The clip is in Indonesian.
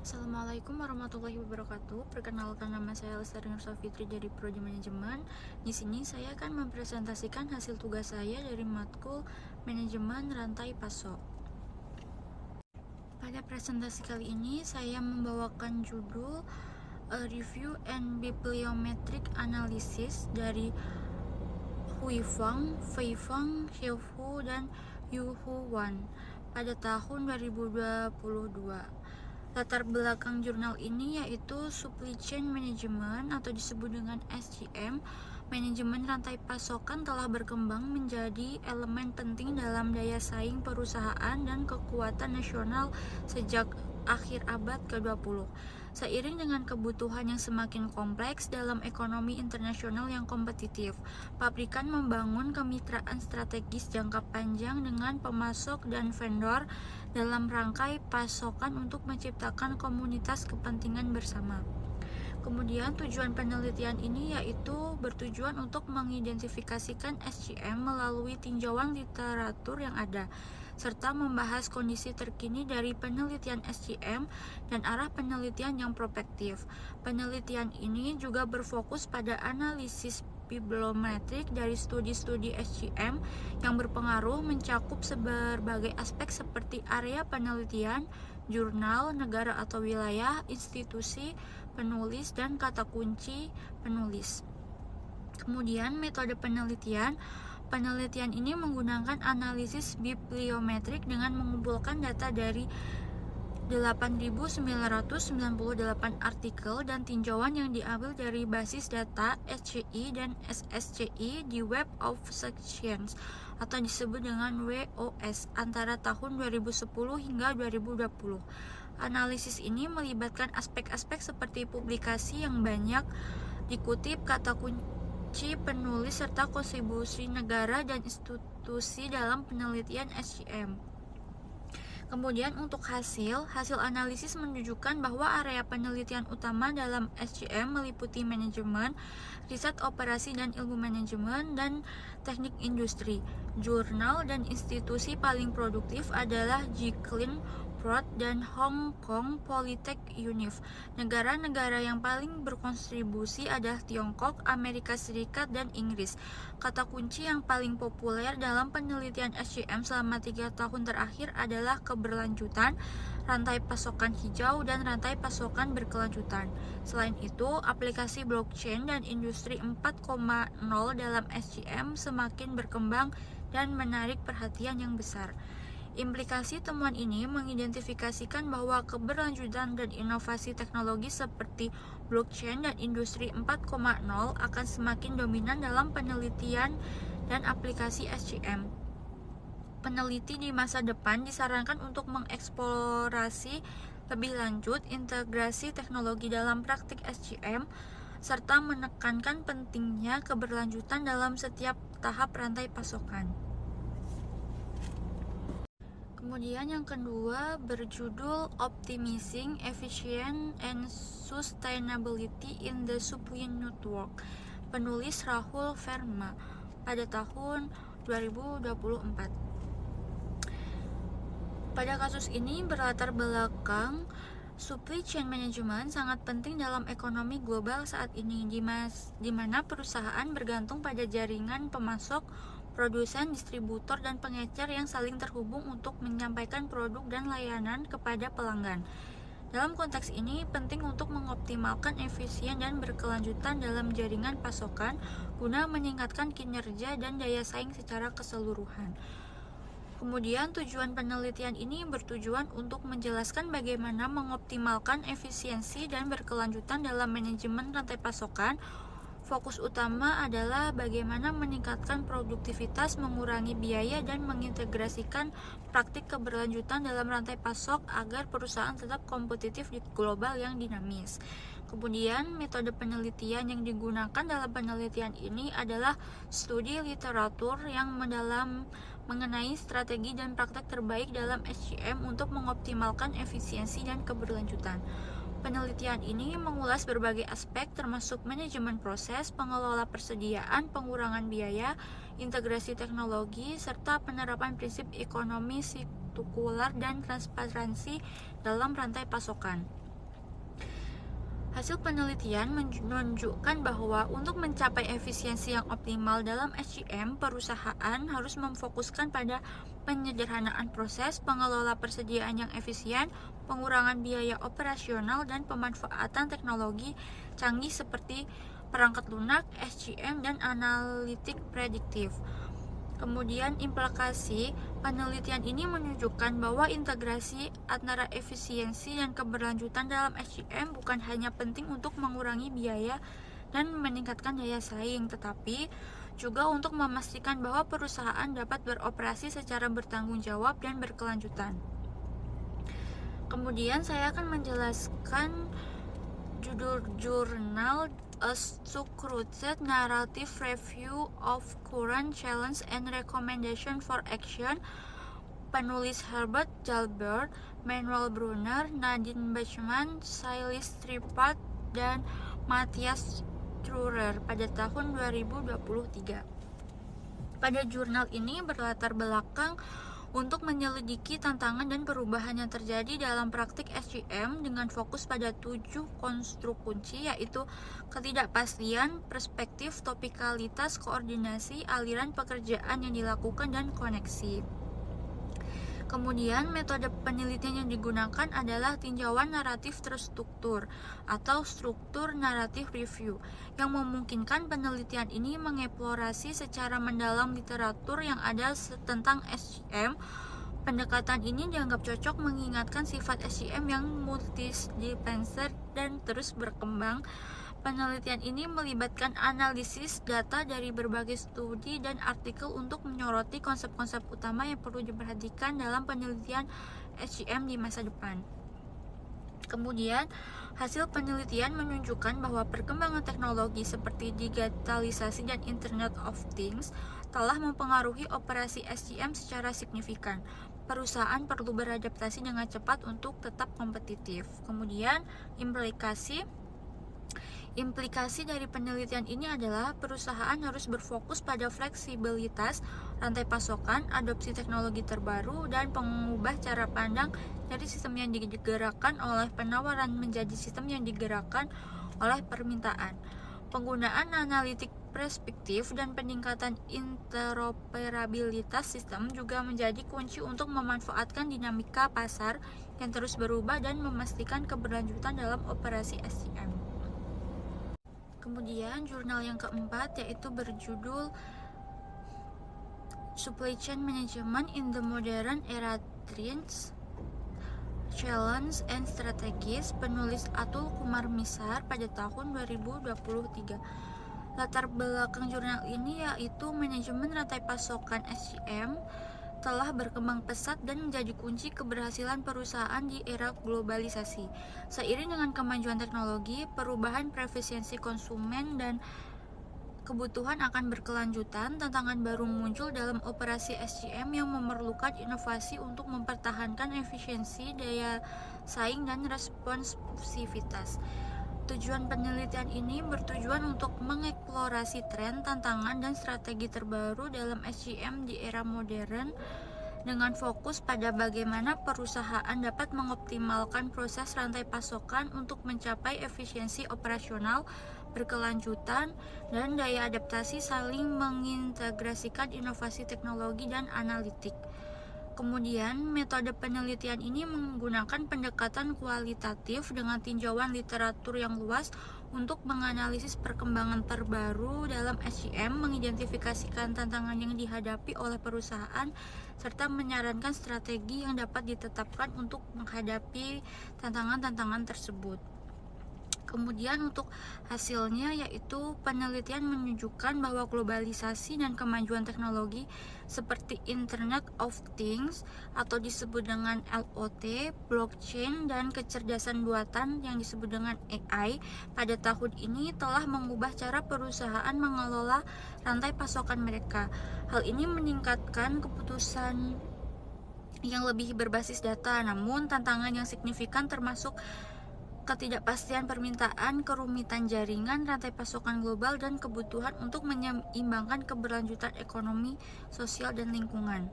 Assalamualaikum warahmatullahi wabarakatuh. Perkenalkan, nama saya Lestari Nursa Fitri dari Prodi Manajemen. Di sini saya akan mempresentasikan hasil tugas saya dari matkul Manajemen Rantai Pasok. Pada presentasi kali ini saya membawakan judul Review and Bibliometric Analysis dari Huifeng, Feifeng, Xiuhu, dan Yuhu Wan pada tahun 2022. Latar belakang jurnal ini yaitu Supply Chain Management atau disebut dengan SCM. Manajemen rantai pasokan telah berkembang menjadi elemen penting dalam daya saing perusahaan dan kekuatan nasional sejak akhir abad ke-20. Seiring dengan kebutuhan yang semakin kompleks dalam ekonomi internasional yang kompetitif, pabrikan membangun kemitraan strategis jangka panjang dengan pemasok dan vendor dalam rangkai pasokan untuk menciptakan komunitas kepentingan bersama. Kemudian tujuan penelitian ini yaitu bertujuan untuk mengidentifikasikan SCM melalui tinjauan literatur yang ada, serta membahas kondisi terkini dari penelitian SCM dan arah penelitian yang prospektif. Penelitian ini juga berfokus pada analisis bibliometrik dari studi-studi SCM yang berpengaruh mencakup berbagai aspek seperti area penelitian, jurnal, negara atau wilayah, institusi, penulis, dan kata kunci penulis. Kemudian metode penelitian ini menggunakan analisis bibliometrik dengan mengumpulkan data dari 8.998 artikel dan tinjauan yang diambil dari basis data SCI dan SSCI di Web of Science atau disebut dengan WOS antara tahun 2010 hingga 2020. Analisis ini melibatkan aspek-aspek seperti publikasi yang banyak dikutip, kata kunci penulis, serta kontribusi negara dan institusi dalam penelitian SCM. Kemudian untuk hasil analisis menunjukkan bahwa area penelitian utama dalam SCM meliputi manajemen, riset operasi dan ilmu manajemen, dan teknik industri. Jurnal dan institusi paling produktif adalah Jikrin Prod dan Hong Kong Polytech Univ. Negara-negara yang paling berkontribusi adalah Tiongkok, Amerika Serikat, dan Inggris. Kata kunci yang paling populer dalam penelitian SCM selama 3 tahun terakhir adalah keberlanjutan, rantai pasokan hijau, dan rantai pasokan berkelanjutan. Selain itu, aplikasi blockchain dan industri 4.0 dalam SCM semakin berkembang dan menarik perhatian yang besar. Implikasi temuan ini mengidentifikasikan bahwa keberlanjutan dan inovasi teknologi seperti blockchain dan industri 4.0 akan semakin dominan dalam penelitian dan aplikasi SCM. Peneliti di masa depan disarankan untuk mengeksplorasi lebih lanjut integrasi teknologi dalam praktik SCM serta menekankan pentingnya keberlanjutan dalam setiap tahap rantai pasokan. Kemudian yang kedua berjudul Optimizing Efficiency and Sustainability in the Supply Network. Penulis Rahul Verma pada tahun 2024. Pada kasus ini berlatar belakang supply chain management sangat penting dalam ekonomi global saat ini, di mana perusahaan bergantung pada jaringan pemasok, produsen, distributor, dan pengecer yang saling terhubung untuk menyampaikan produk dan layanan kepada pelanggan. Dalam konteks ini, penting untuk mengoptimalkan efisien dan berkelanjutan dalam jaringan pasokan guna meningkatkan kinerja dan daya saing secara keseluruhan. Kemudian tujuan penelitian ini bertujuan untuk menjelaskan bagaimana mengoptimalkan efisiensi dan berkelanjutan dalam manajemen rantai pasokan. Fokus utama adalah bagaimana meningkatkan produktivitas, mengurangi biaya, dan mengintegrasikan praktik keberlanjutan dalam rantai pasok agar perusahaan tetap kompetitif di global yang dinamis. Kemudian metode penelitian yang digunakan dalam penelitian ini adalah studi literatur yang mendalam mengenai strategi dan praktek terbaik dalam SCM untuk mengoptimalkan efisiensi dan keberlanjutan. Penelitian ini mengulas berbagai aspek termasuk manajemen proses, pengelola persediaan, pengurangan biaya, integrasi teknologi, serta penerapan prinsip ekonomi sirkular dan transparansi dalam rantai pasokan. Hasil penelitian menunjukkan bahwa untuk mencapai efisiensi yang optimal dalam SCM, perusahaan harus memfokuskan pada penyederhanaan proses, pengelola persediaan yang efisien, pengurangan biaya operasional, dan pemanfaatan teknologi canggih seperti perangkat lunak, SCM, dan analitik prediktif. Kemudian implikasi penelitian ini menunjukkan bahwa integrasi antara efisiensi dan keberlanjutan dalam SCM bukan hanya penting untuk mengurangi biaya dan meningkatkan daya saing, tetapi juga untuk memastikan bahwa perusahaan dapat beroperasi secara bertanggung jawab dan berkelanjutan. Kemudian saya akan menjelaskan judul jurnal A Structured Narrative Review of Current Challenge and Recommendation for Action, penulis Herbert Jalbert, Manuel Brunner, Nadine Bachmann, Silas Tripat, dan Matthias Trurer pada tahun 2023. Pada jurnal ini berlatar belakang untuk menyelidiki tantangan dan perubahan yang terjadi dalam praktik SCM dengan fokus pada 7 konstruk kunci, yaitu ketidakpastian, perspektif, topikalitas, koordinasi, aliran pekerjaan yang dilakukan, dan koneksi. Kemudian metode penelitian yang digunakan adalah tinjauan naratif terstruktur atau struktur naratif review, yang memungkinkan penelitian ini mengeksplorasi secara mendalam literatur yang ada tentang SCM. Pendekatan ini dianggap cocok mengingatkan sifat SCM yang multidisipliner dan terus berkembang. Penelitian ini melibatkan analisis data dari berbagai studi dan artikel untuk menyoroti konsep-konsep utama yang perlu diperhatikan dalam penelitian SCM di masa depan. Kemudian, hasil penelitian menunjukkan bahwa perkembangan teknologi seperti digitalisasi dan Internet of Things telah mempengaruhi operasi SCM secara signifikan. Perusahaan perlu beradaptasi dengan cepat untuk tetap kompetitif. Kemudian, Implikasi dari penelitian ini adalah perusahaan harus berfokus pada fleksibilitas rantai pasokan, adopsi teknologi terbaru, dan mengubah cara pandang dari sistem yang digerakkan oleh penawaran menjadi sistem yang digerakkan oleh permintaan. Penggunaan analitik perspektif dan peningkatan interoperabilitas sistem juga menjadi kunci untuk memanfaatkan dinamika pasar yang terus berubah dan memastikan keberlanjutan dalam operasi SCM. Kemudian jurnal yang keempat yaitu berjudul Supply Chain Management in the Modern Era Trends, Challenge and Strategies, penulis Atul Kumar Misar pada tahun 2023. Latar belakang jurnal ini yaitu manajemen rantai pasokan SCM telah berkembang pesat dan menjadi kunci keberhasilan perusahaan di era globalisasi. Seiring dengan kemajuan teknologi, perubahan preferensi konsumen dan kebutuhan akan berkelanjutan, tantangan baru muncul dalam operasi SCM yang memerlukan inovasi untuk mempertahankan efisiensi, daya saing, dan responsivitas. Tujuan penelitian ini bertujuan untuk mengeksplorasi tren, tantangan, dan strategi terbaru dalam SCM di era modern dengan fokus pada bagaimana perusahaan dapat mengoptimalkan proses rantai pasokan untuk mencapai efisiensi operasional, berkelanjutan, dan daya adaptasi, saling mengintegrasikan inovasi teknologi dan analitik. Kemudian, metode penelitian ini menggunakan pendekatan kualitatif dengan tinjauan literatur yang luas untuk menganalisis perkembangan terbaru dalam SCM, mengidentifikasikan tantangan yang dihadapi oleh perusahaan, serta menyarankan strategi yang dapat ditetapkan untuk menghadapi tantangan-tantangan tersebut. Kemudian untuk hasilnya yaitu penelitian menunjukkan bahwa globalisasi dan kemajuan teknologi seperti Internet of Things atau disebut dengan IoT, blockchain, dan kecerdasan buatan yang disebut dengan AI pada tahun ini telah mengubah cara perusahaan mengelola rantai pasokan mereka. Hal ini meningkatkan keputusan yang lebih berbasis data, namun tantangan yang signifikan termasuk ketidakpastian permintaan, kerumitan jaringan, rantai pasokan global, dan kebutuhan untuk menyeimbangkan keberlanjutan ekonomi, sosial, dan lingkungan.